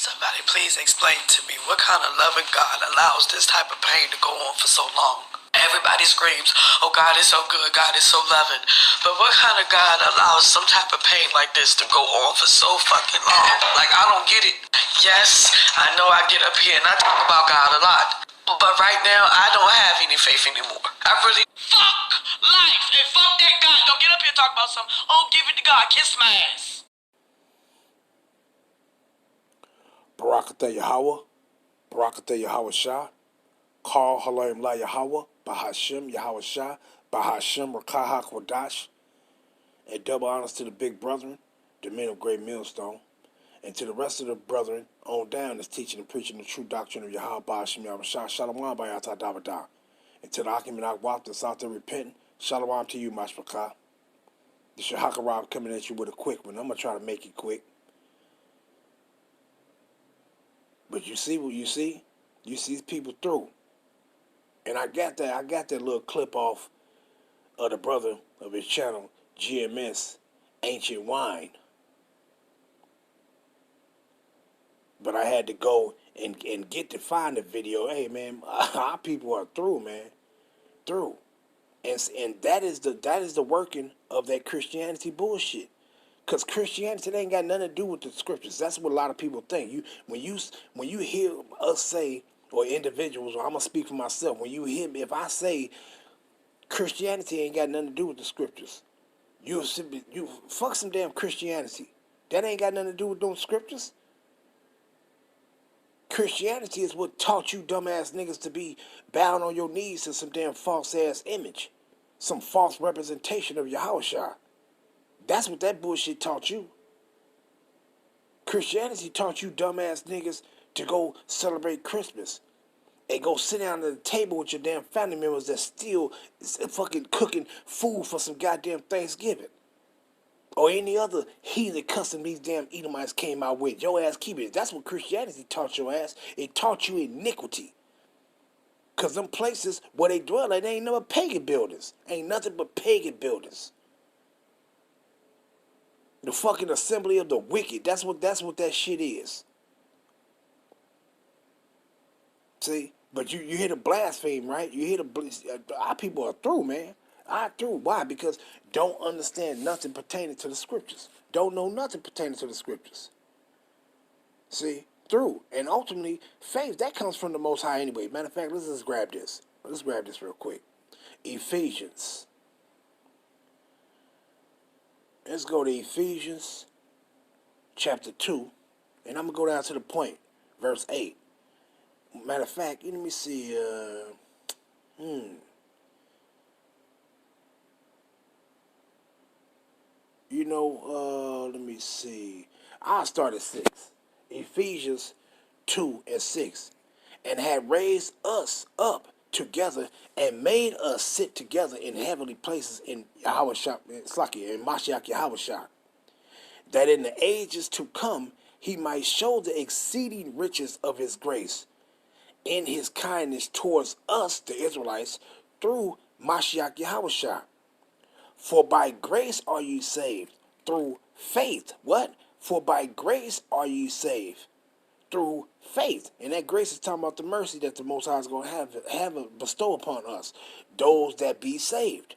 Somebody please explain to me what kind of loving God allows this type of pain to go on for so long. Everybody screams, oh, God is so good, God is so loving. But what kind of God allows some type of pain like this to go on for so fucking long? Like, I don't get it. Yes, I know I get up here and I talk about God a lot. But right now, I don't have any faith anymore. I really... Fuck life and fuck that God. Don't get up here and talk about something. Oh, give it to God. Kiss my ass. Barakatah Yahweh, Barakatah Yahweh Shah, Kal Halayim La Yahweh, Bahashem Yahweh Shah, Bahashem Rakah HaKodash, and double honors to the big brethren, the men of great millstone, and to the rest of the brethren on down that's teaching and preaching the true doctrine of Yahweh Bahashem Yahweh Shah, Shalom Bayatah Davada, and to the Akim and Akwap that's out there repenting, Shalom to you, Mashpakah. This your Hakarab coming at you with a quick one. I'm going to try to make it quick. But you see what you see? You see people through. And I got that little clip off of the brother of his channel, GMS, Ancient Wine. But I had to go and get to find the video. Hey man, our people are through, man. Through. And that is the working of that Christianity bullshit. Because Christianity ain't got nothing to do with the scriptures. That's what a lot of people think. When you hear us say, or individuals, or I'm gonna speak for myself, when you hear me, if I say Christianity ain't got nothing to do with the scriptures, you fuck some damn Christianity. That ain't got nothing to do with those scriptures. Christianity is what taught you dumbass niggas to be bowing on your knees to some damn false ass image, some false representation of Yahushua. That's what that bullshit taught you. Christianity taught you dumbass niggas to go celebrate Christmas and go sit down at the table with your damn family members that's still fucking cooking food for some goddamn Thanksgiving. Or any other heathen custom these damn Edomites came out with. Your ass keep it. That's what Christianity taught your ass. It taught you iniquity. Because them places where they dwell at, they ain't no pagan buildings. Ain't nothing but pagan buildings. The fucking assembly of the wicked. That's what that shit is. See? But you hear the blaspheme, right? You hear our people are through, man. Are through. Why? Because don't understand nothing pertaining to the scriptures. Don't know nothing pertaining to the scriptures. See? Through. And ultimately, faith, that comes from the Most High anyway. Matter of fact, let's just grab this. Let's grab this real quick. Ephesians. Let's go to Ephesians chapter 2. And I'm going to go down to the point. Verse 8. Matter of fact, let me see. Let me see. I'll start at 6. Ephesians 2 and 6. And had raised us up together and made us sit together in heavenly places in Yahushua, in Mashiach Yahushua, that in the ages to come he might show the exceeding riches of his grace in his kindness towards us, the Israelites, through Mashiach Yahushua. For by grace are you saved through faith. What? For by grace are you saved through faith. And that grace is talking about the mercy that the Most High is going to have bestow upon us, those that be saved.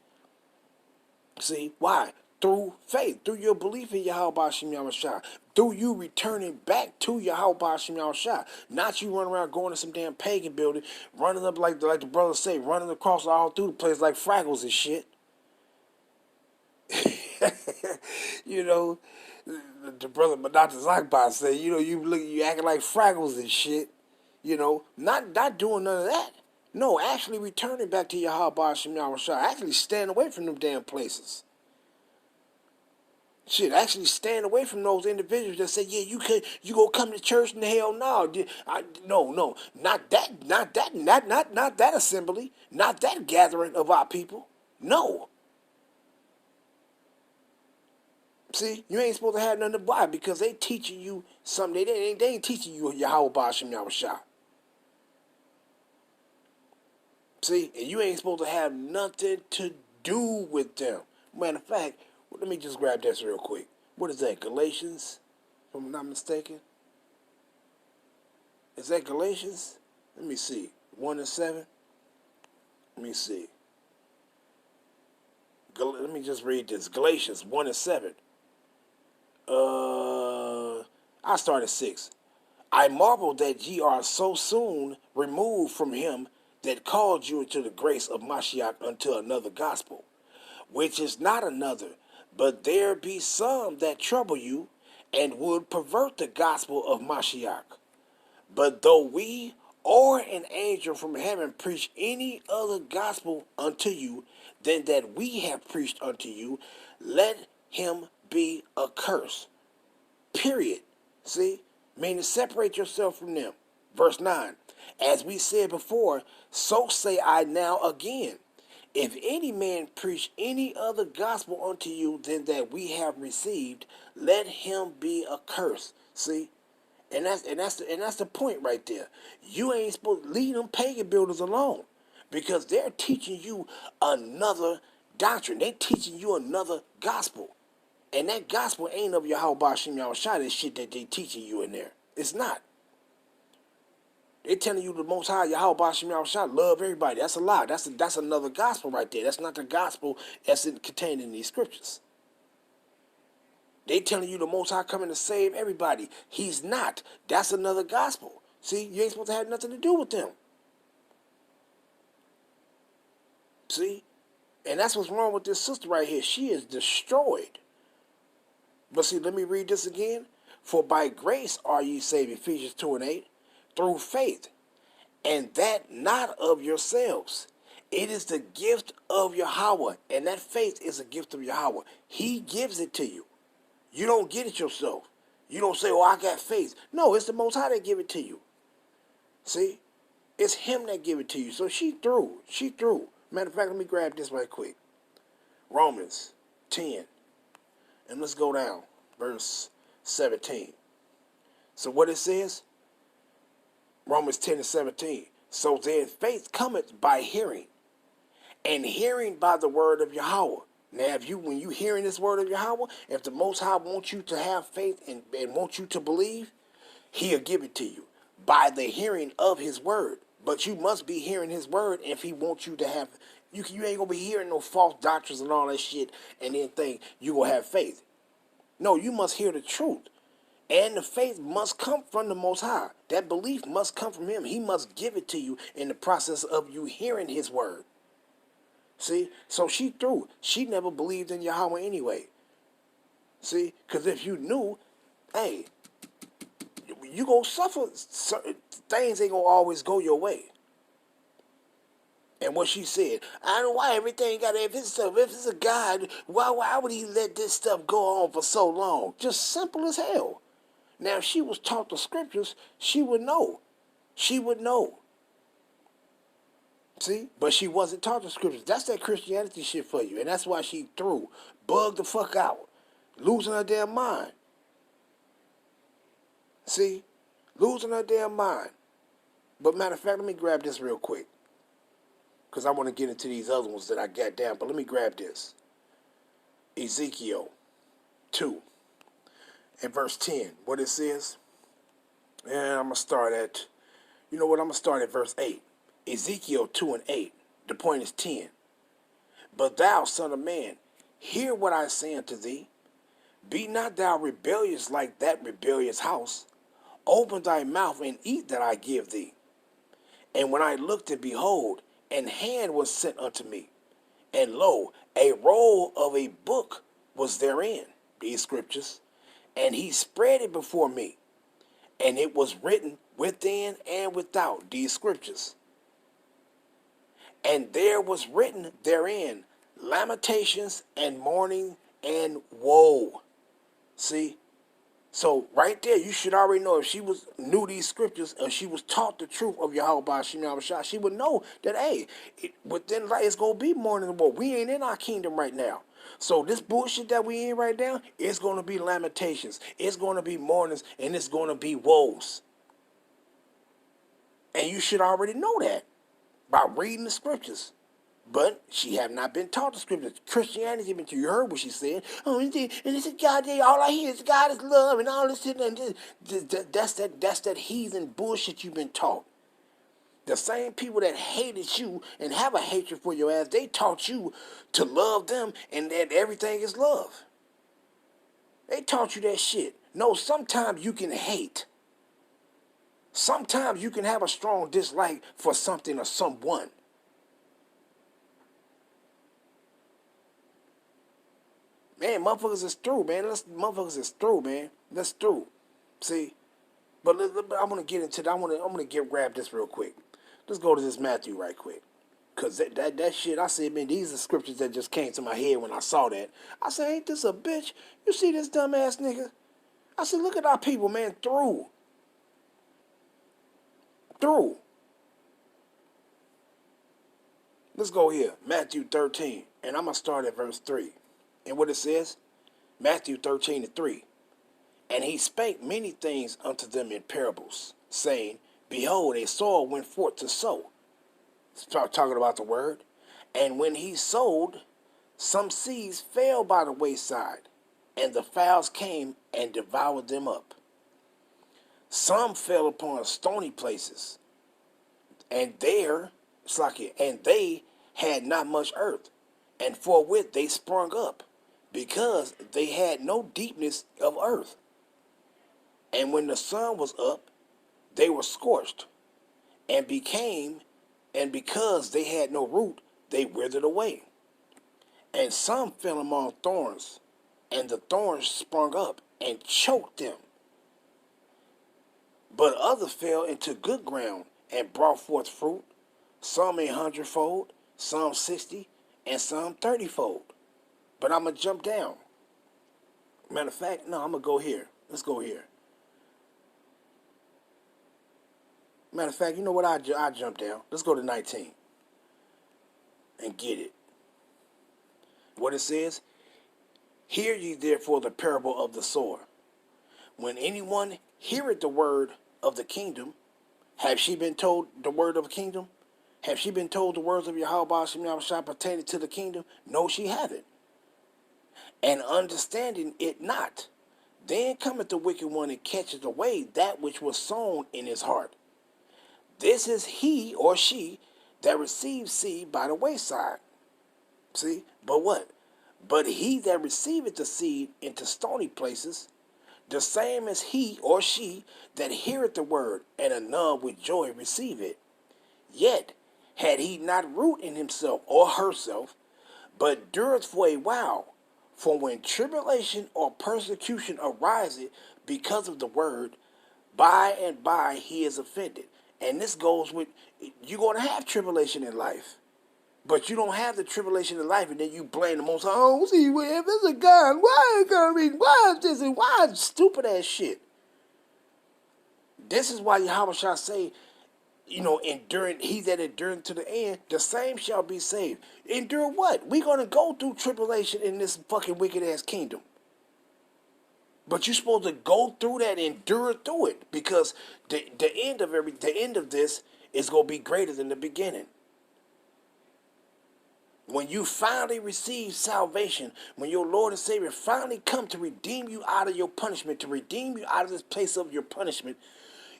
See, why? Through faith, through your belief in Yahweh Ba'ashem Yahushua, through you returning back to Yahweh Ba'ashem Yahushua, not you running around going to some damn pagan building, running up like the brothers say, running across all through the place like Fraggles and shit. The brother Dr. Zakbar said, you acting like Fraggles and shit. Not doing none of that. No, actually returning back to Yahweh Ba'ashem Yahushua, actually staying away from them damn places. Shit, actually stand away from those individuals that say, yeah, you go come to church and hell no. No, not that assembly, not that gathering of our people. No. See, you ain't supposed to have nothing to buy because they teaching you something. They ain't teaching you Yahweh Ba'ashem Yahushua. See, and you ain't supposed to have nothing to do with them. Matter of fact, let me just grab this real quick. What is that, Galatians, if I'm not mistaken? Is that Galatians? Let me see. 1 and 7. Let me see. Let me just read this. Galatians 1 and 7. I started 6. I marvel that ye are so soon removed from him that called you into the grace of Mashiach unto another gospel, which is not another, but there be some that trouble you, and would pervert the gospel of Mashiach. But though we or an angel from heaven preach any other gospel unto you than that we have preached unto you, let him be accursed. Period. See? Meaning separate yourself from them. Verse 9. As we said before, so say I now again. If any man preach any other gospel unto you than that we have received, let him be accursed. See? And that's the point right there. You ain't supposed to leave them pagan builders alone, because they're teaching you another doctrine. They're teaching you another gospel. And that gospel ain't of Yahweh Shem Yahushua, that shit that they teaching you in there. It's not. They're telling you the Most High Yahweh Shem Yahushua love everybody. That's a lie. That's another gospel right there. That's not the gospel that's contained in these scriptures. They telling you the Most High coming to save everybody. He's not. That's another gospel. See, you ain't supposed to have nothing to do with them. See? And that's what's wrong with this sister right here. She is destroyed. But see, let me read this again. For by grace are ye saved, Ephesians 2 and 8, through faith, and that not of yourselves. It is the gift of Yahweh, and that faith is a gift of Yahweh. He gives it to you. You don't get it yourself. You don't say, oh, I got faith. No, it's the Most High that give it to you. See? It's him that give it to you. So she through. She through. Matter of fact, let me grab this right quick. Romans 10. And let's go down. Verse 17. So what it says? Romans 10 and 17. So then faith cometh by hearing, and hearing by the word of Yahweh. Now, when you hearing this word of Yahweh, if the Most High wants you to have faith and wants you to believe, he'll give it to you by the hearing of his word. But you must be hearing his word if he wants you to have. You ain't going to be hearing no false doctrines and all that shit and then think you going to have faith. No, you must hear the truth. And the faith must come from the Most High. That belief must come from him. He must give it to you in the process of you hearing his word. See? So she through. She never believed in Yahweh anyway. See? Because if you knew, hey, you going to suffer. Things ain't going to always go your way. And what she said, I don't know why everything got, if it's a God, why would he let this stuff go on for so long? Just simple as hell. Now, if she was taught the scriptures, she would know. She would know. See? But she wasn't taught the scriptures. That's that Christianity shit for you. And that's why she threw. Bugged the fuck out. Losing her damn mind. See? Losing her damn mind. But matter of fact, let me grab this real quick. Because I want to get into these other ones that I got down. But let me grab this. Ezekiel 2. And verse 10. What it says. And I'm going to start at, you know what? I'm going to start at verse 8. Ezekiel 2 and 8. The point is 10. But thou, son of man, hear what I say unto thee. Be not thou rebellious like that rebellious house. Open thy mouth and eat that I give thee. And when I looked and behold, an hand was sent unto me. And lo, a roll of a book was therein, these scriptures. And he spread it before me. And it was written within and without, these scriptures. And there was written therein lamentations and mourning and woe. See? So right there, you should already know if she knew these scriptures and she was taught the truth of Yahweh Shem Yahushua, she would know that, hey, within life it's going to be mourning and woe. We ain't in our kingdom right now. So this bullshit that we in right now, it's going to be lamentations. It's going to be mournings and it's going to be woes. And you should already know that by reading the scriptures. But she have not been taught the scriptures. Christianity, you heard what she said. Oh, and this is God. All I hear is God is love and all this. And that's that heathen bullshit you've been taught. The same people that hated you and have a hatred for your ass, they taught you to love them and that everything is love. They taught you that shit. No, sometimes you can hate. Sometimes you can have a strong dislike for something or someone. Man, motherfuckers is through, man. Motherfuckers is through, man. That's through. See? But I'm gonna get into that. I'm gonna grab this real quick. Let's go to this Matthew right quick. Cause that shit, I said, man, these are scriptures that just came to my head when I saw that. I said, ain't this a bitch? You see this dumbass nigga? I said, look at our people, man, through. Let's go here. Matthew 13. And I'm gonna start at verse 3. And what it says? Matthew 13:3. And he spake many things unto them in parables, saying, behold, a sower went forth to sow. Start talking about the word. And when he sowed, some seeds fell by the wayside, and the fowls came and devoured them up. Some fell upon stony places, and they had not much earth, and forthwith they sprung up, because they had no deepness of earth. And when the sun was up, they were scorched, and because they had no root, they withered away. And some fell among thorns, and the thorns sprung up and choked them. But others fell into good ground and brought forth fruit, some 100-fold, some 60, and some 30-fold. But I'm going to jump down. Matter of fact, no, I'm going to go here. Let's go here. Matter of fact, you know what? I jump down. Let's go to 19 and get it. What it says, hear ye therefore the parable of the sower. When anyone heareth the word of the kingdom, have she been told the word of the kingdom? Have she been told the words of Yahweh Shem Yahushua pertaining to the kingdom? No, she haven't. And understanding it not, then cometh the wicked one and catcheth away that which was sown in his heart. This is he or she that receives seed by the wayside. See? But what? But he that receiveth the seed into stony places, the same as he or she that heareth the word, and anon with joy receive it. Yet had he not root in himself or herself, but dureth for a while. For when tribulation or persecution ariseth because of the word, by and by he is offended. And this goes with, you're going to have tribulation in life. But you don't have the tribulation in life, and then you blame the Most High. Oh, see, if it's a God, why is this, and why is stupid ass shit? This is why Yahweh shall say, enduring, he that endureth to the end, the same shall be saved. Endure what? We're going to go through tribulation in this fucking wicked ass kingdom. But you're supposed to go through that and endure through it, because the end of this is going to be greater than the beginning. When you finally receive salvation, when your Lord and Savior finally come to redeem you out of your punishment, to redeem you out of this place of your punishment,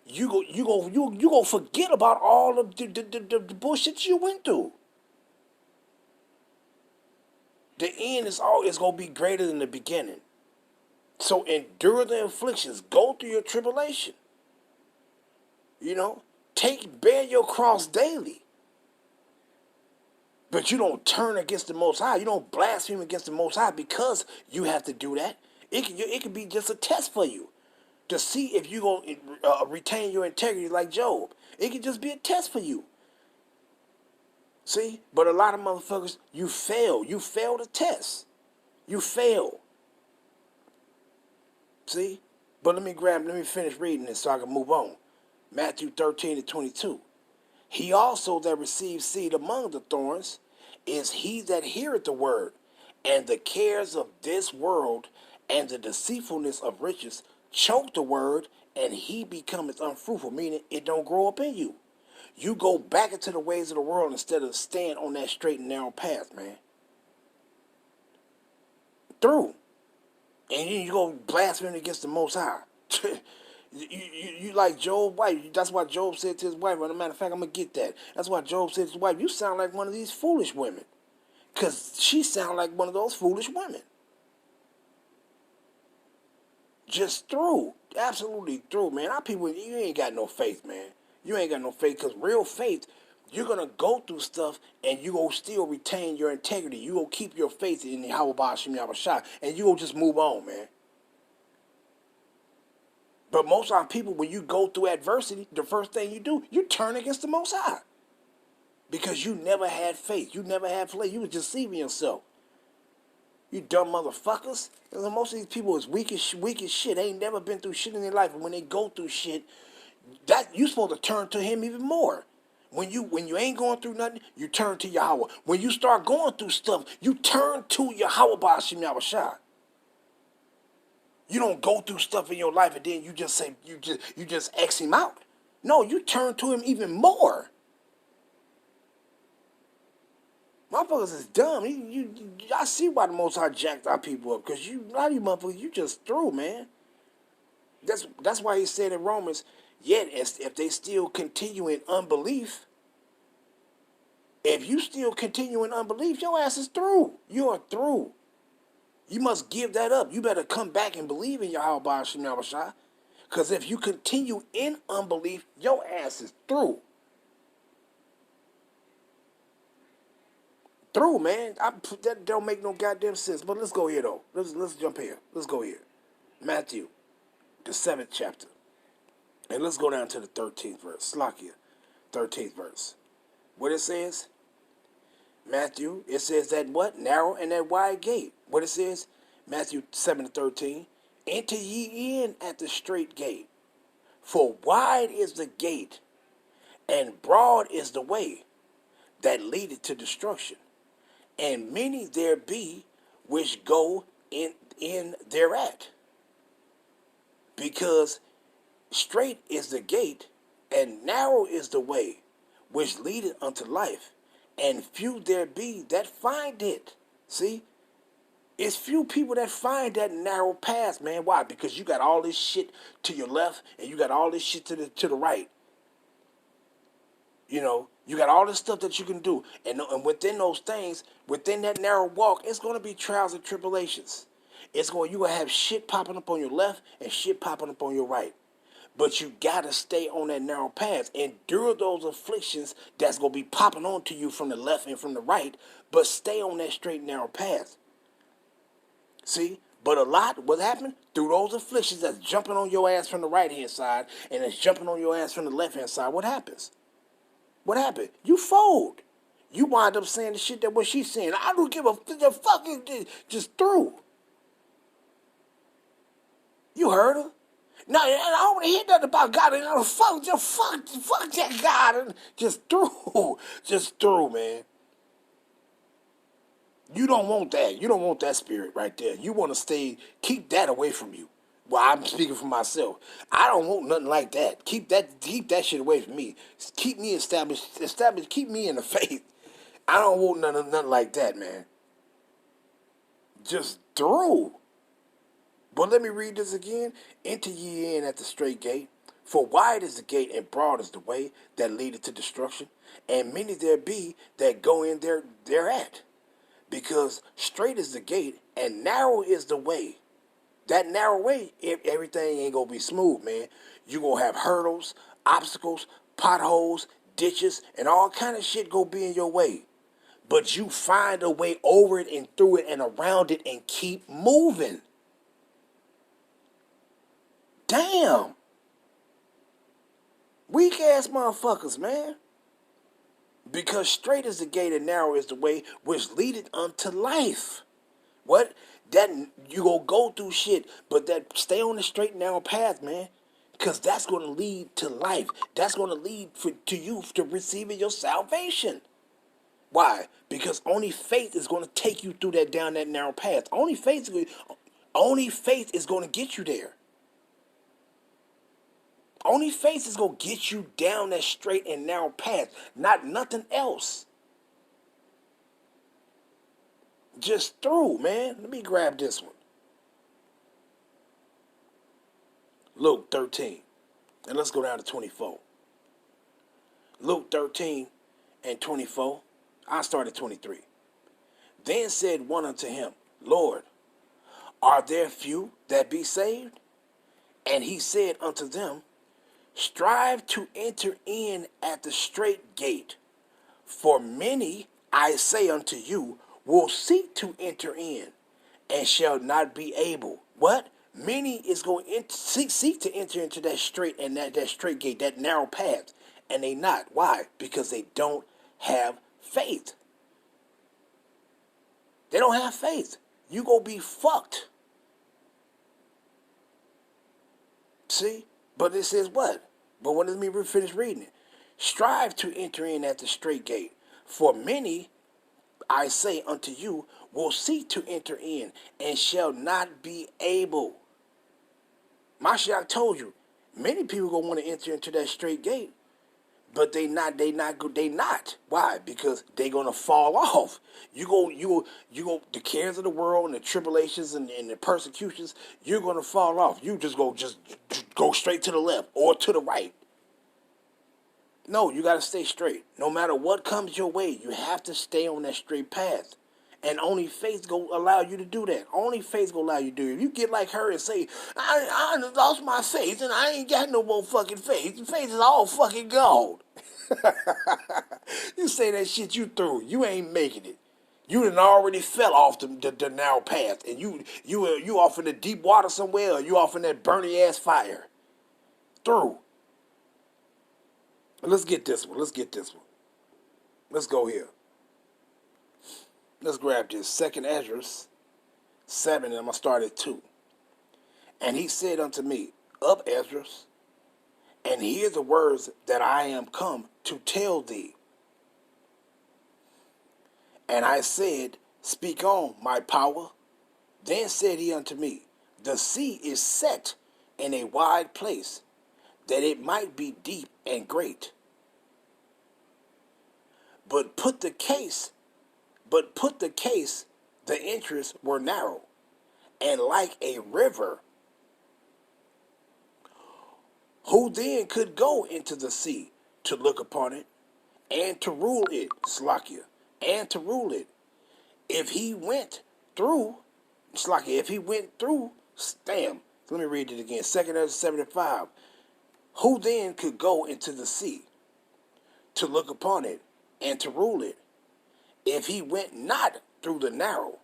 you go forget about all of the bullshit you went through. The end is going to be greater than the beginning. So endure the afflictions. Go through your tribulation. Bear your cross daily. But you don't turn against the Most High. You don't blaspheme against the Most High because you have to do that. It can be just a test for you to see if you're going to retain your integrity like Job. It can just be a test for you. See? But a lot of motherfuckers, you fail. You fail the test. You fail. See? But let me finish reading this so I can move on. Matthew 13:22. He also that receives seed among the thorns is he that heareth the word, and the cares of this world and the deceitfulness of riches choke the word, and he becometh unfruitful, meaning it don't grow up in you. You go back into the ways of the world instead of staying on that straight and narrow path, man. Through. And you go blaspheming against the Most High. you like Job's wife. That's why Job said to his wife, well, as a matter of fact, I'm going to get that. That's why Job said to his wife, you sound like one of these foolish women. Because she sound like one of those foolish women. Just through. Absolutely through, man. Our people, you ain't got no faith, man. You ain't got no faith, because real faith, you're going to go through stuff and you going to still retain your integrity. You going to keep your faith in Yahweh Ba'ashim Yahushua, and you going to just move on, man. But most of our people, when you go through adversity, the first thing you do, you turn against the Most High. Because you never had faith. You never had faith. You was deceiving yourself. You dumb motherfuckers. Most of these people is weak as shit. They ain't never been through shit in their life. And when they go through shit, that you supposed to turn to him even more. When you ain't going through nothing, you turn to Yahweh. When you start going through stuff, you turn to Yahweh Ba'ashim Yahushua. You don't go through stuff in your life and then you just say you just X him out. No, you turn to him even more. Motherfuckers is dumb. I see why the Most High jacked our people up, because a lot of you motherfuckers, you just through, man. That's why he said in Romans, yet if they still continue in unbelief, if you still continue in unbelief, your ass is through. You are through. You must give that up. You better come back and believe in Yahweh Ba'ashim Yahushua. Because if you continue in unbelief, your ass is through. Through, man. That don't make no goddamn sense. But let's go here, though. Let's jump here. Let's go here. Matthew, the 7th chapter. And let's go down to the 13th verse. Slakia, 13th verse. What it says? Matthew, it says that what? Narrow and that wide gate. What it says? Matthew 7:13. Enter ye in at the straight gate. For wide is the gate, and broad is the way that leadeth to destruction. And many there be which go in thereat. Because straight is the gate, and narrow is the way which leadeth unto life, and few there be that find it. See? It's few people that find that narrow path, man. Why? Because you got all this shit to your left, and you got all this shit to the right. You know, you got all this stuff that you can do. And within those things, within that narrow walk, it's going to be trials and tribulations. You're going to have shit popping up on your left and shit popping up on your right. But you got to stay on that narrow path. Endure those afflictions that's going to be popping onto you from the left and from the right. But stay on that straight and narrow path. See? But a lot, what happened? Through those afflictions that's jumping on your ass from the right-hand side and it's jumping on your ass from the left-hand side, what happens? What happened? You fold. You wind up saying the shit that what she's saying. I don't give a fuck. Just through. You heard her? No, I don't want to hear nothing about God. Fuck that God. Just through. Just through, man. You don't want that. You don't want that spirit right there. You want to keep that away from you. Well, I'm speaking for myself. I don't want nothing like that. Keep that shit away from me. Keep me established, keep me in the faith. I don't want nothing like that, man. Just through. But let me read this again. Enter ye in at the straight gate, for wide is the gate and broad is the way that leadeth to destruction, and many there be that go in thereat. Because straight is the gate and narrow is the way. That narrow way, everything ain't going to be smooth, man. You're going to have hurdles, obstacles, potholes, ditches, and all kind of shit going to be in your way. But you find a way over it and through it and around it and keep moving. Damn. Weak ass motherfuckers, man. Because straight is the gate and narrow is the way which leadeth unto life. What? That you gonna go through shit, but that stay on the straight and narrow path, man. Because that's gonna lead to life. That's gonna lead to you to receiving your salvation. Why? Because only faith is gonna take you through down that narrow path. Only faith is gonna get you there. Only faith is going to get you down that straight and narrow path, not nothing else. Just through, man. Let me grab this one. Luke 13. And let's go down to 24. Luke 13 and 24. I started 23. Then said one unto him, Lord, are there few that be saved? And he said unto them, strive to enter in at the strait gate. For many, I say unto you, will seek to enter in, and shall not be able. What? Many is going to seek to enter into that straight and that straight gate, that narrow path, and they not. Why? Because they don't have faith. They don't have faith. You gonna be fucked. See? But it says what? But let me finish reading it. Strive to enter in at the straight gate. For many, I say unto you, will seek to enter in, and shall not be able. Mashiach told you, many people gonna want to enter into that straight gate, but they not. Why? Because they gonna fall off. You go. The cares of the world and the tribulations and the persecutions. You're gonna fall off. You just go straight to the left or to the right. No, you gotta stay straight. No matter what comes your way, you have to stay on that straight path. And only faith gonna allow you to do that. Only faith gonna allow you to do it. If you get like her and say, I lost my faith and I ain't got no more fucking faith. Faith is all fucking gold. You say that shit, you through. You ain't making it. You done already fell off the narrow path. And you off in the deep water somewhere, or you off in that burning ass fire. Through. Let's get this one. Let's go here. Let's grab this. 2nd Ezra 7, and I'm going to start at 2. And he said unto me, Up, Ezra, and hear the words that I am come to tell thee. And I said, Speak on, my power. Then said he unto me, The sea is set in a wide place, that it might be deep and great. But put the case, the entrance were narrow, and like a river. Who then could go into the sea to look upon it, and to rule it, Slakia, and to rule it? If he went through, stam. Let me read it again. 2nd Ezra 75. Who then could go into the sea to look upon it, and to rule it? If he went not through the narrow,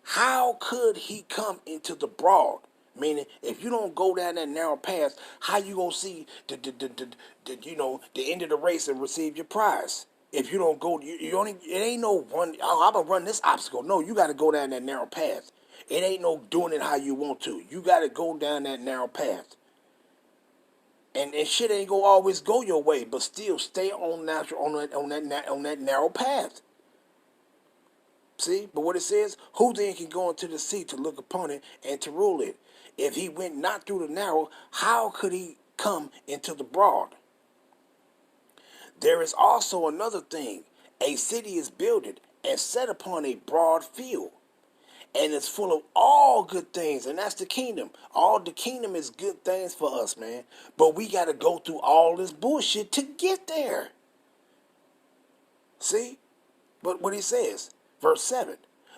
how could he come into the broad? Meaning, if you don't go down that narrow path, how you gonna see the end of the race and receive your prize? If you don't go, it ain't no one. Oh, I'm gonna run this obstacle. No, you got to go down that narrow path. It ain't no doing it how you want to. You got to go down that narrow path. And shit ain't gonna always go your way, but still stay on that narrow path. See, but what it says, who then can go into the sea to look upon it and to rule it? If he went not through the narrow, how could he come into the broad? There is also another thing. A city is builded and set upon a broad field, and it's full of all good things, and that's the kingdom. All the kingdom is good things for us, man. But we got to go through all this bullshit to get there. See? But what he says, verse 7,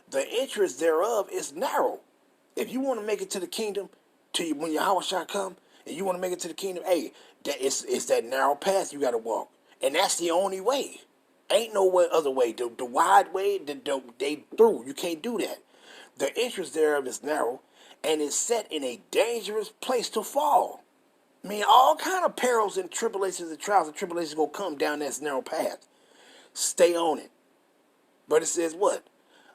the entrance thereof is narrow. If you want to make it to the kingdom, when Yahweh shall come, and you want to make it to the kingdom, hey, it's that narrow path you got to walk. And that's the only way. Ain't no other way. The wide way, they through. You can't do that. The entrance thereof is narrow, and is set in a dangerous place to fall. I mean, all kind of perils and tribulations and trials and tribulations going to come down that narrow path. Stay on it. But it says what?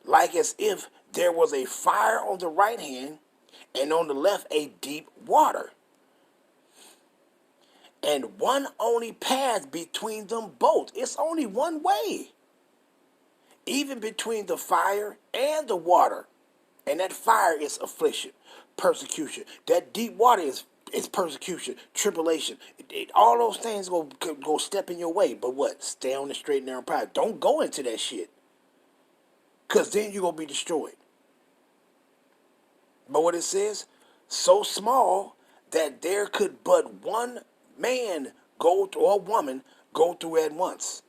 Like as if there was a fire on the right hand, and on the left a deep water, and one only path between them both. It's only one way, even between the fire and the water. And that fire is affliction, persecution. That deep water is It's persecution, tribulation. All those things go step in your way. But what? Stay on the straight and narrow path. Don't go into that shit. Because then you're going to be destroyed. But what it says, so small that there could but one man go through, or woman go through at once.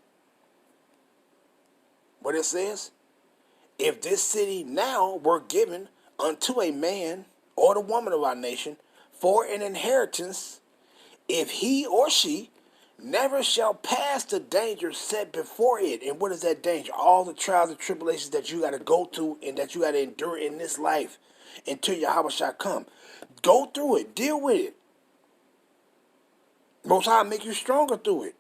What it says, if this city now were given unto a man or the woman of our nation for an inheritance, if he or she never shall pass the danger set before it. And what is that danger? All the trials and tribulations that you got to go through and that you got to endure in this life until Yahweh shall come. Go through it. Deal with it. Most High make you stronger through it.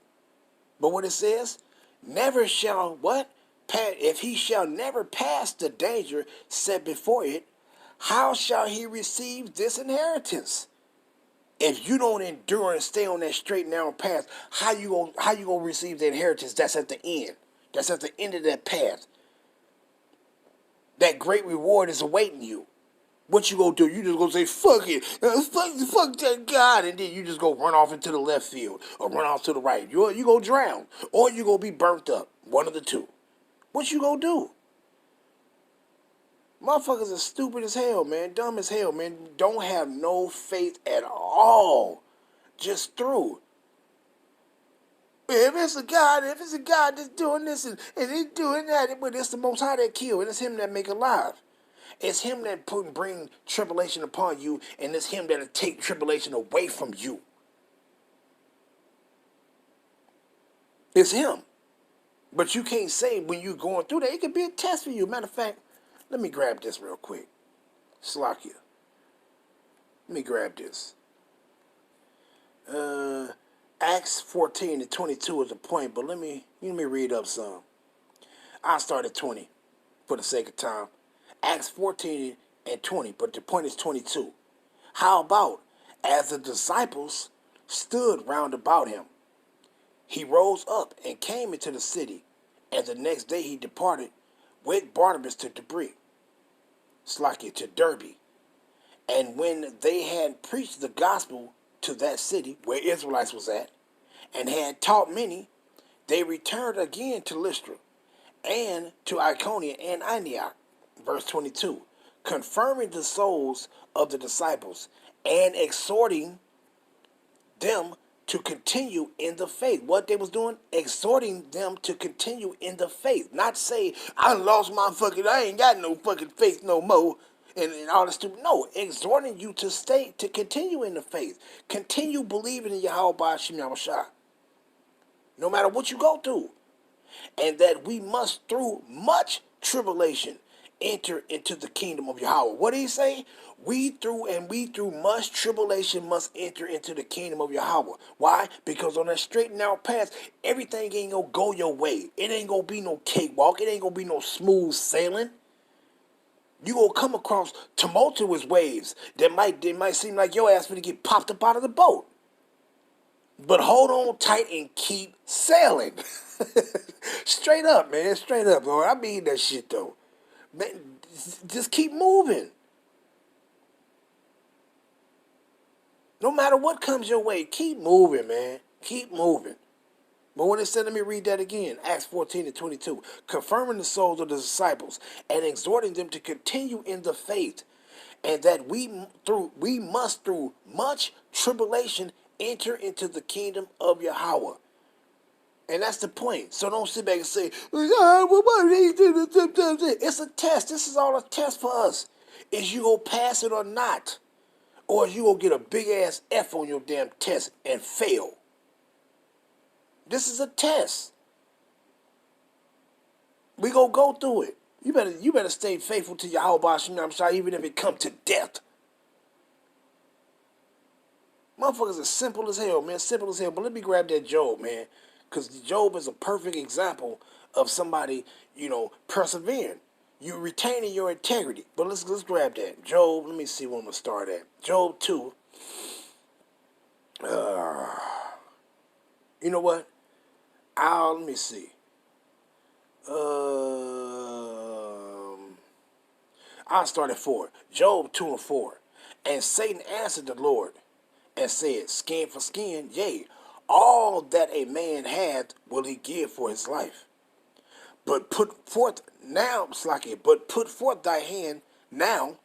But what it says, never shall what? If he shall never pass the danger set before it, how shall he receive this inheritance? If you don't endure and stay on that straight and narrow path, how you gonna receive the inheritance that's at the end? That's at the end of that path. That great reward is awaiting you. What you gonna do? You just gonna say, fuck it, fuck that God, and then you just go run off into the left field or run off to the right. You gonna drown, or you gonna be burnt up. One of the two. What you gonna do? Motherfuckers are stupid as hell, man. Dumb as hell, man. Don't have no faith at all. Just through. If it's a God that's doing this and he's doing that, but it's the Most High that kill, and it's him that make alive. It's him that bring tribulation upon you, and it's him that'll take tribulation away from you. It's him. But you can't say when you're going through that, it could be a test for you. Matter of fact, let me grab this real quick. Slakia. Let me grab this. Acts 14:22 is the point, but let me read up some. I start at 20 for the sake of time. Acts 14:20, but the point is 22. How about, as the disciples stood round about him, he rose up and came into the city, and the next day he departed with Barnabas to Derbe. And when they had preached the gospel to that city where Israelites was at, and had taught many, they returned again to Lystra, and to Iconium and Antioch. Verse 22, confirming the souls of the disciples, and exhorting them to continue in the faith. What they was doing? Exhorting them to continue in the faith. Not say, I ain't got no fucking faith no more, and all this stupid. No, exhorting you to continue in the faith. Continue believing in Yahweh Ba'ashim Yahushua. No matter what you go through. And that we must, through much tribulation, enter into the kingdom of Yahweh. What did he say? We through much tribulation must enter into the kingdom of Yahweh. Why? Because on that straight and narrow path, everything ain't gonna go your way. It ain't gonna be no cakewalk. It ain't gonna be no smooth sailing. You gonna come across tumultuous waves that might seem like your ass finna get popped up out of the boat. But hold on tight and keep sailing. Straight up, man. Straight up, bro. I mean that shit, though. Man, just keep moving. No matter what comes your way, keep moving, man. Keep moving. But when it said, let me read that again. Acts 14:22. Confirming the souls of the disciples and exhorting them to continue in the faith, and that we must through much tribulation enter into the kingdom of Yahweh. And that's the point. So don't sit back and say, it's a test. This is all a test for us. Is you gonna pass it or not? Or is you gonna get a big ass F on your damn test and fail? This is a test. We gonna go through it. You better stay faithful to Yahweh Ba'ashim Shai, even if it come to death. Motherfuckers are simple as hell, man. Simple as hell. But let me grab that Job, man. Because Job is a perfect example of somebody, persevering. You retaining your integrity. But let's grab that. Job, let me see where I'm going to start at. Job 2. You know what? Let me see. I'll start at 4. Job 2:4. And Satan answered the Lord and said, skin for skin, yea, all that a man hath will he give for his life. But put forth now, Slacky, but put forth thy hand now,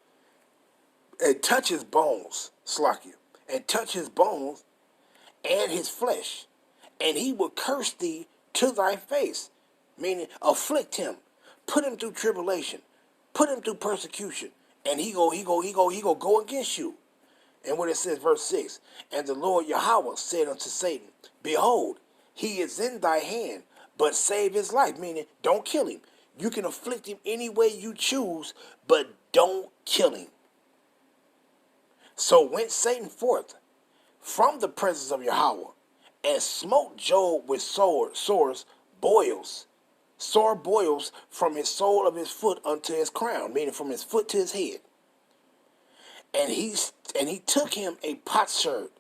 and touch his bones, Slacky, and touch his bones and his flesh, and he will curse thee to thy face, meaning afflict him, put him through tribulation, put him through persecution, and he go against you. And what it says, verse 6, and the Lord Yahweh said unto Satan, behold, he is in thy hand, but save his life, meaning don't kill him. You can afflict him any way you choose, but don't kill him. So went Satan forth from the presence of Yahweh, and smote Job with sore boils from his sole of his foot unto his crown, meaning from his foot to his head. And he took him a potsherd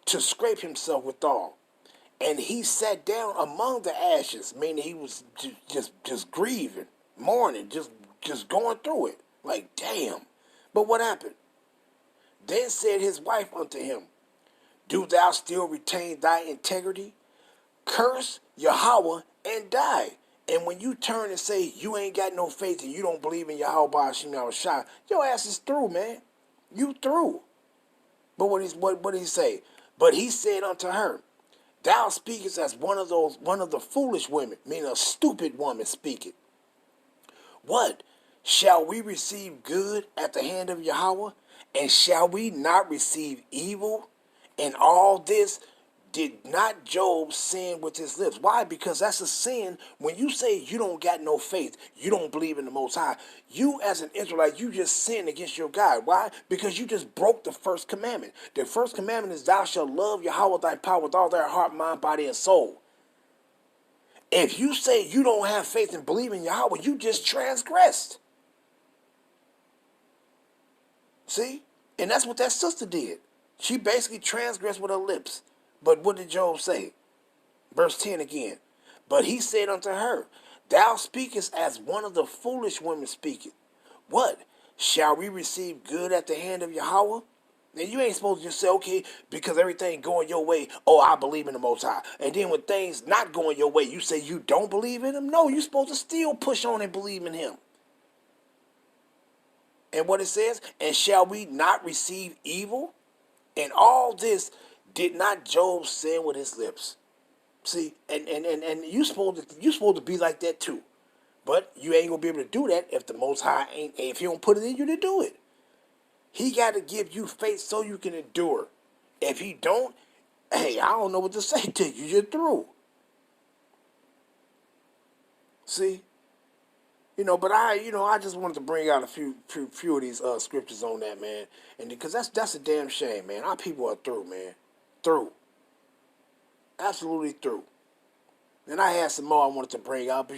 to scrape himself withal, and he sat down among the ashes, meaning he was just grieving, mourning, just going through it, like damn. But what happened? Then said his wife unto him, do thou still retain thy integrity? Curse Yahweh and die. And when you turn and say you ain't got no faith and you don't believe in Yahweh Ba'ashim Yahushua, your ass is through, man. You through. But what did he say? But he said unto her, thou speakest as one of the foolish women, meaning a stupid woman speaking. What? Shall we receive good at the hand of Yahweh? And shall we not receive evil? And all this did not Job sin with his lips. Why? Because that's a sin. When you say you don't got no faith, you don't believe in the Most High, you as an Israelite, you just sin against your God. Why? Because you just broke the first commandment. The first commandment is thou shalt love Yahweh thy power with all thy heart, mind, body, and soul. If you say you don't have faith and believe in Yahweh, you just transgressed. See? And that's what that sister did. She basically transgressed with her lips. But what did Job say? Verse 10 again. But he said unto her, thou speakest as one of the foolish women speaketh. What? Shall we receive good at the hand of Yahweh? Now you ain't supposed to just say, okay, because everything going your way, oh, I believe in the Most High. And then when things not going your way, you say you don't believe in him? No, you're supposed to still push on and believe in him. And what it says, and shall we not receive evil? And all this did not Job sin with his lips. See, and you supposed to be like that too. But you ain't gonna be able to do that if the Most High if he don't put it in you to do it. He got to give you faith so you can endure. If he don't, hey, I don't know what to say to you. You're through. See? But I just wanted to bring out a few of these scriptures on that, man. And because that's a damn shame, man. Our people are through, man. Through. Absolutely through. And I had some more I wanted to bring out, but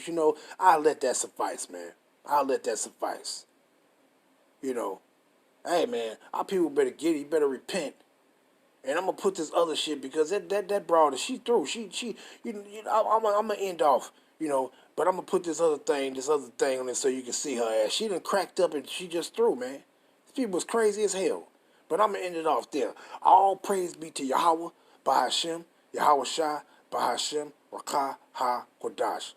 I'll let that suffice, man. I'll let that suffice. Hey, man, our people better get it. You better repent. And I'm gonna put this other shit because that broad, she through. I'm gonna end off, but I'm gonna put this other thing on it so you can see her ass. She done cracked up and she just threw, man. These people was crazy as hell. But I'm gonna end it off there. All praise be to Yahweh, Bahashem, Yahweh Shai, Bahashem, Rakah Ha Kodash.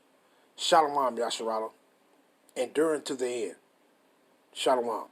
Shalom, Yasharala. Enduring to the end. Shalom.